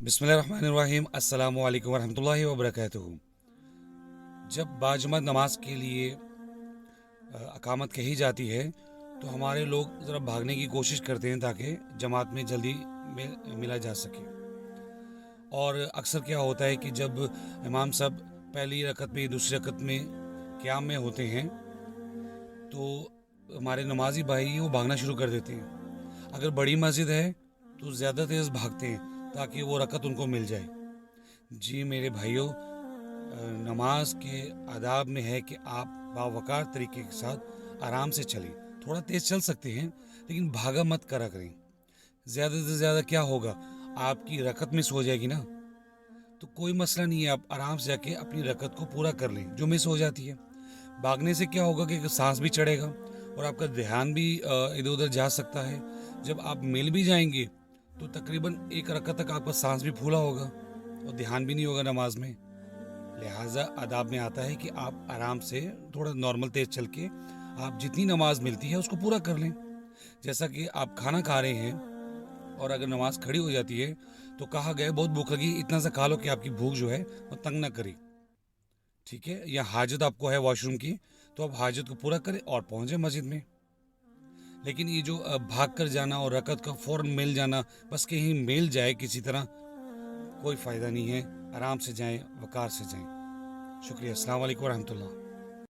बिस्मिल्लाहिर्रहमानिर्रहीम अस्सलामु अलैकुम वरहमतुल्लाहि वबरकातुहू। जब बाजमात नमाज के लिए अकामत कही जाती है तो हमारे लोग ज़रा भागने की कोशिश करते हैं ताकि जमात में जल्दी मिला जा सके। और अक्सर क्या होता है कि जब इमाम साहब पहली रकत में दूसरी रकत में क़याम में होते हैं तो हमारे नमाजी भाई वो भागना शुरू कर देते हैं। अगर बड़ी मस्जिद है तो ज़्यादा तेज़ भागते हैं ताकि वो रकत उनको मिल जाए। जी मेरे भाइयों, नमाज के आदाब में है कि आप बावकार तरीके के साथ आराम से चलें। थोड़ा तेज़ चल सकते हैं लेकिन भागा मत करा करें। ज़्यादा से ज़्यादा क्या होगा, आपकी रकत मिस हो जाएगी ना, तो कोई मसला नहीं है, आप आराम से जाके अपनी रकत को पूरा कर लें जो मिस हो जाती है। भागने से क्या होगा कि सांस भी चढ़ेगा और आपका ध्यान भी इधर उधर जा सकता है। जब आप मिल भी जाएंगे तो तकरीबन एक रकत तक आपका सांस भी फूला होगा और ध्यान भी नहीं होगा नमाज में। लिहाजा आदाब में आता है कि आप आराम से थोड़ा नॉर्मल तेज चल के आप जितनी नमाज मिलती है उसको पूरा कर लें। जैसा कि आप खाना खा रहे हैं और अगर नमाज खड़ी हो जाती है तो कहा गया बहुत भूख लगी, इतना सा खा लो कि आपकी भूख जो है वो तंग ना करे। ठीक है, या हाजत आपको है वॉशरूम की तो आप हाजत को पूरा करें और पहुंचे मस्जिद में। लेकिन ये जो भाग कर जाना और रकत का फ़ौरन मिल जाना, बस कहीं मिल जाए किसी तरह, कोई फ़ायदा नहीं है। आराम से जाएं, वकार से जाएं। शुक्रिया। अस्सलाम वालेकुम रहमतुल्लाह।